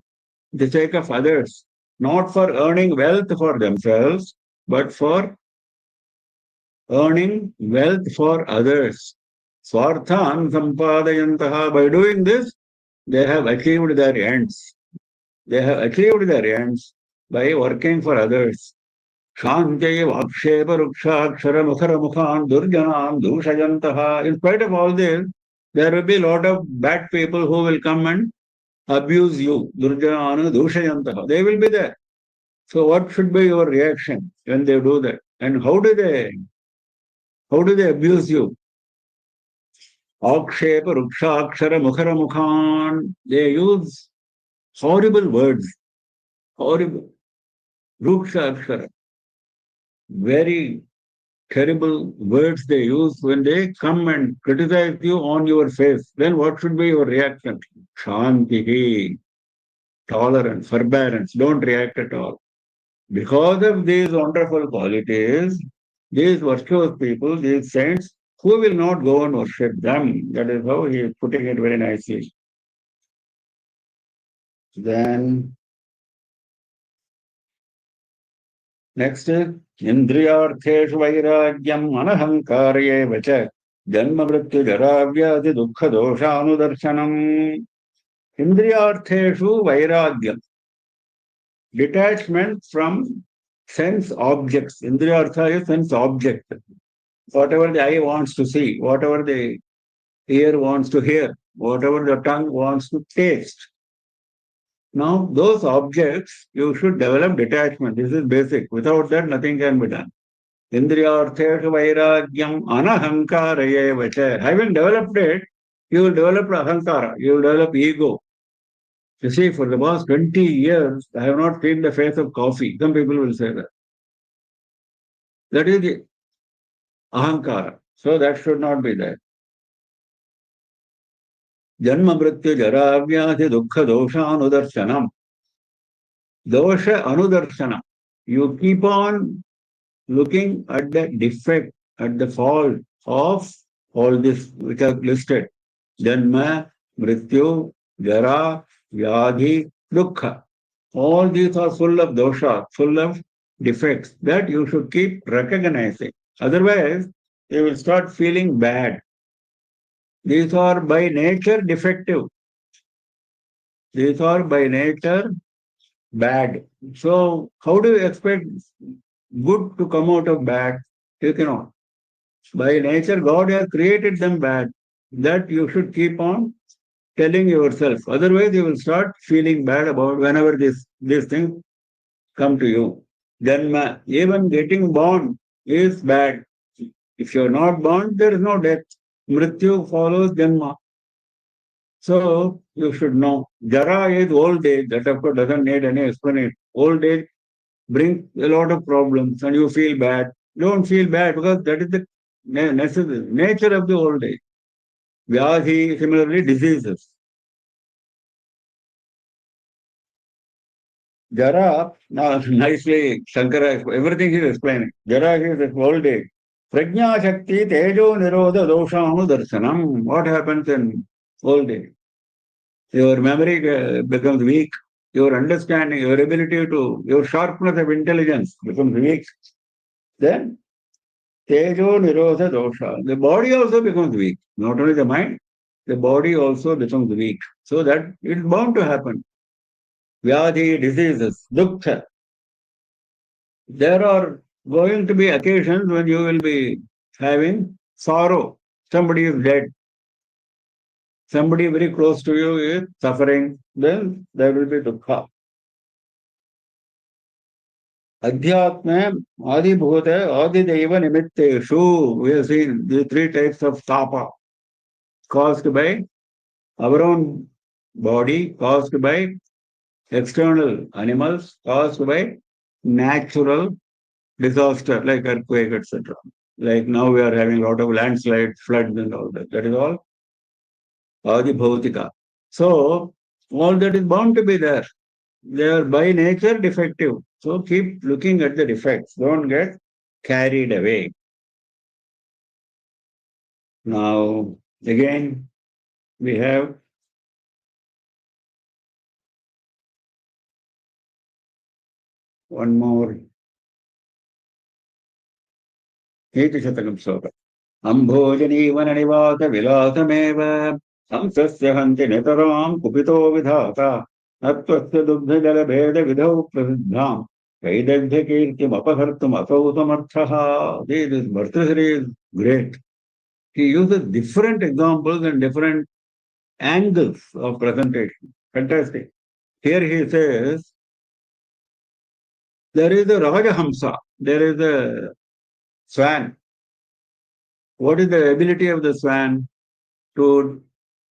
Speaker 1: the sake of others. Not for earning wealth for themselves, but for earning wealth for others. Swarthan sampadayantaha. By doing this, they have achieved their ends. They have achieved their ends by working for others. Shantye vakshepa rukshakshara mukhara mukhan durjanan dushayantaha. In spite of all this, there will be a lot of bad people who will come and abuse you. Durjanana dushayantaha. They will be there. So what should be your reaction when they do that? And how do they abuse you? Akshepa rukshakshara mukhara mukhan. They use horrible words. Horrible. Rukshakshara. Very terrible words they use when they come and criticize you on your face. Then what should be your reaction? Shanti, tolerance, forbearance. Don't react at all. Because of these wonderful qualities, these virtuous people, these saints, who will not go and worship them? That is how he is putting it very nicely. Then next is Indriyartheshu Vairagyam Anahankarye Vacha Janma Mrityu Jaravyadi Dukkha Doshanudarshanam. Indriyartheshu Vairagyam. Detachment from sense objects. Indriyartha is sense object. Whatever the eye wants to see, whatever the ear wants to hear, whatever the tongue wants to taste. Now, those objects, you should develop detachment. This is basic. Without that, nothing can be done. Indriyartheshu vairagyam anahankaraye vacha. Having developed it, you will develop ahankara, you will develop ego. You see, for the past 20 years, I have not seen the face of coffee. Some people will say that. That is the ahankara. So that should not be there. Janma mrityu jara vyadhi dukkha dosha anudarshanam. Dosha anudarshanam. You keep on looking at the defect, at the fault of all this which are listed. Janma, mrityu, jara, vyadhi, dukkha. All these are full of dosha, full of defects that you should keep recognizing. Otherwise, you will start feeling bad. These are by nature defective. These are by nature bad. So, how do you expect good to come out of bad? You cannot. By nature, God has created them bad. That you should keep on telling yourself. Otherwise, you will start feeling bad about whenever these things come to you. Janma, even getting born is bad. If you're not born, there is no death. Mrityu follows Janma. So you should know. Jara is old age. That of course doesn't need any explanation. Old age brings a lot of problems and you feel bad. Don't feel bad because that is the nature of the old age. Vyadhi, similarly, diseases. Jara, now nicely, Shankara, everything he is explaining. Jara is old age. Prajna Shakti, Tejo Nirodha Doshanu Darshanam. What happens in old age? Your memory becomes weak. Your understanding, your ability to, your sharpness of intelligence becomes weak. Then, Tejo Nirodha Dosha. The body also becomes weak. Not only the mind, the body also becomes weak. So that it's bound to happen. Vyadhi, diseases, dukkha. There are going to be occasions when you will be having sorrow. Somebody is dead. Somebody very close to you is suffering. Then there will be dukkha. Adhyatma, Adibhuta, Adideva Nimitteshu. We have seen the three types of tapa caused by our own body, caused by external animals, caused by natural disaster like earthquake, etc. Like now we are having a lot of landslides, floods, and all that. That is all Adibhautika. So all that is bound to be there. They are by nature defective. So keep looking at the defects. Don't get carried away. Now, again, we have one more Eti-shatakam sloka. Ambhojani-vana-nivata vilasameva samsasya hanti netaram kupito vidhata nattvasya dugdha-jala-bheda-vidhau prasiddham vaidagdhya-kirtim apahartum asausamarthaha. This Bhartrihari is great. He uses different examples and different angles of presentation. Fantastic. Here he says, there is a Rajahamsa, there is a swan. What is the ability of the swan? To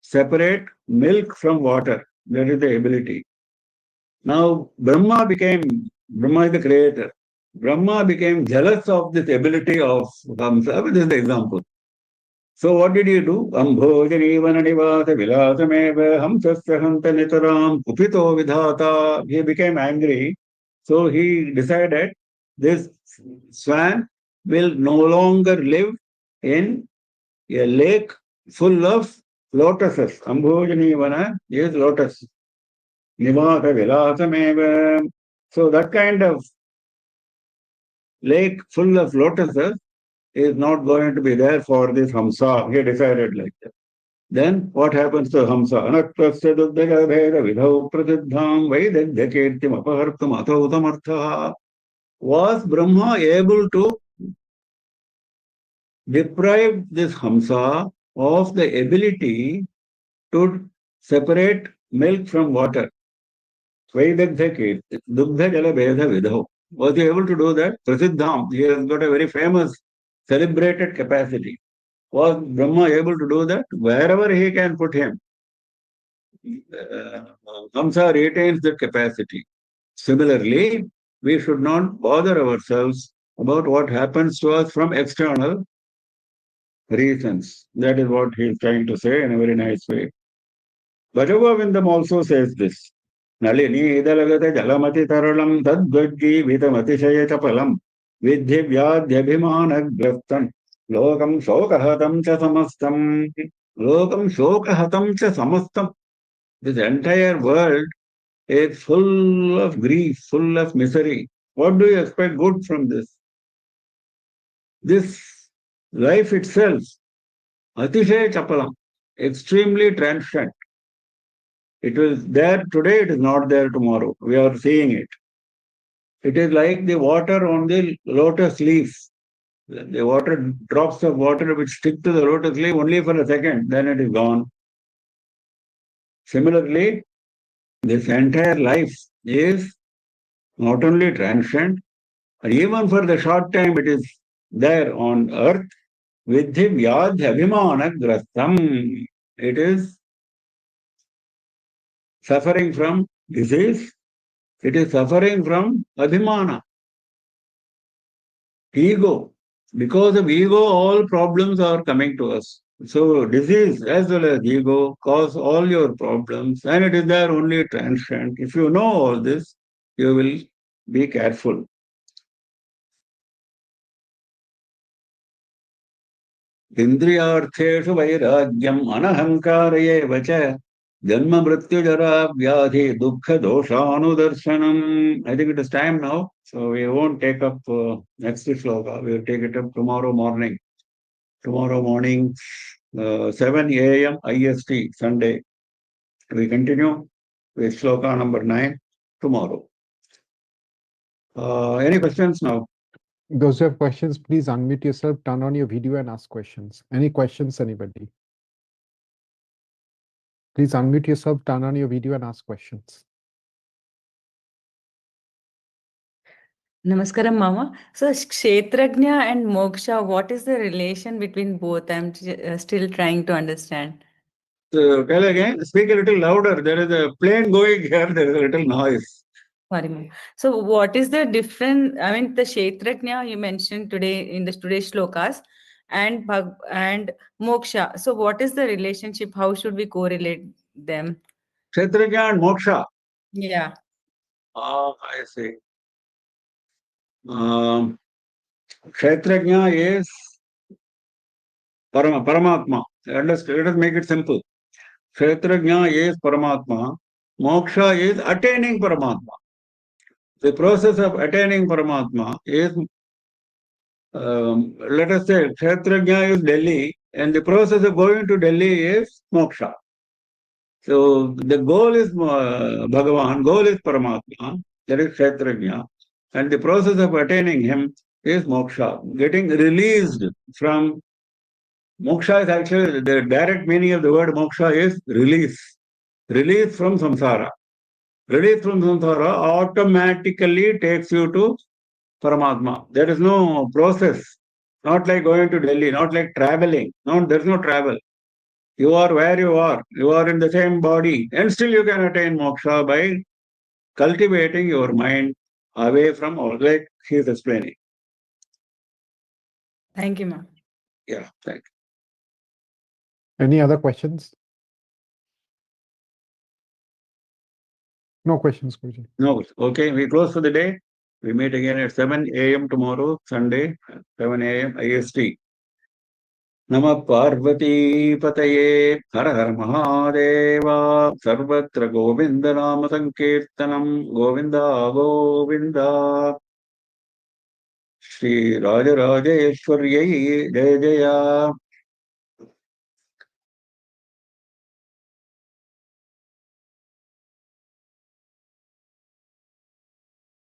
Speaker 1: separate milk from water. That is the ability. Now, Brahma is the creator. Brahma became jealous of this ability of Hamsa. This is the example. So what did he do? Ambhojanivana-nivata vilasameva hamsasya hanta nitaram kupito vidhata. He became angry. So he decided this swan will no longer live in a lake full of lotuses. Ambhojanivana is lotus. Nivata vilasameva. So that kind of lake full of lotuses is not going to be there for this Hamsa. He decided like that. Then what happens to Hamsa? Anattvasya duddhaya bheda vidhau prasiddham vaidagdhyakirtim apahartum athausamarthaha. Was Brahma able to deprive this Hamsa of the ability to separate milk from water? Vaidagdhyakirtim, duddha jala bheda vidhau. Was he able to do that? Prasiddham. He has got a very famous, celebrated capacity. Was Brahma able to do that? Wherever he can put him, Hamsa retains that capacity. Similarly, we should not bother ourselves about what happens to us from external reasons. That is what he is trying to say in a very nice way. Bhajavavindam also says this. Nalini idalagata jalamati taralam tadvadgi vitamatishaya chapalam vidhi vyadhyabhimana graftan lokam shokahatam cha samastam. Lokam shokahatam cha samastam. This entire world is full of grief, full of misery. What do you expect good from this? This life itself, Atishay Chapalam, extremely transient. It was there today, it is not there tomorrow. We are seeing it. It is like the water on the lotus leaf. The water, drops of water which stick to the lotus leaf only for a second, then it is gone. Similarly, this entire life is not only transient, and even for the short time it is there on earth, vidhi vyadhi abhimana grastam. It is suffering from disease, it is suffering from abhimana, ego. Because of ego, all problems are coming to us. So disease as well as ego cause all your problems, and it is there only transient. If you know all this, you will be careful. Indriyartheshu vairagyam anahankara eva cha janma mrityu jara vyadhi dukkha doshanudarshanam. I think it is time now, so we won't take up next shloka. We will take it up tomorrow morning. Tomorrow morning, 7 AM IST, Sunday. We continue with shloka number 9. tomorrow. Any questions now?
Speaker 2: Those who have questions, please unmute yourself, turn on your video and ask questions. Any questions, anybody? Please unmute yourself, turn on your video and ask questions.
Speaker 3: Namaskaram, Mama. So, Kshetrajna and Moksha, what is the relation between both? I'm still trying to understand.
Speaker 1: So, tell again, speak a little louder. There is a plane going here, there is a little noise.
Speaker 3: Sorry, Mama. So, what is the difference? I mean, the Kshetrajna you mentioned today in the today's shlokas and Moksha. So, what is the relationship? How should we correlate them?
Speaker 1: Kshetrajna and Moksha.
Speaker 3: Yeah.
Speaker 1: I see. Kshetrajna is Paramatma. Let us make it simple. Kshetrajna is Paramatma. Moksha is attaining Paramatma. The process of attaining Paramatma is, let us say, Kshetrajna is Delhi, and the process of going to Delhi is Moksha. So the goal is Bhagavan, goal is Paramatma, that is Kshetrajna, and the process of attaining him is Moksha, getting released from. Moksha is actually, the direct meaning of the word Moksha is release. Release from samsara. Release from samsara automatically takes you to Paramatma. There is no process. Not like going to Delhi, not like traveling. No, there is no travel. You are where you are. You are in the same body. And still you can attain moksha by cultivating your mind away from all, like he is explaining.
Speaker 3: Thank you, ma'am.
Speaker 1: Yeah, thank you.
Speaker 2: Any other questions? No questions, Guruji.
Speaker 1: No, okay, we close for the day. We meet again at 7 a.m. tomorrow, Sunday, 7 a.m. IST. Namah Parvati Pataye Har Har Mahadeva Sarvatra Govinda Nama Sankirtanam Govinda Govinda Shri Raja Rajeshwaryayi Jaya Jaya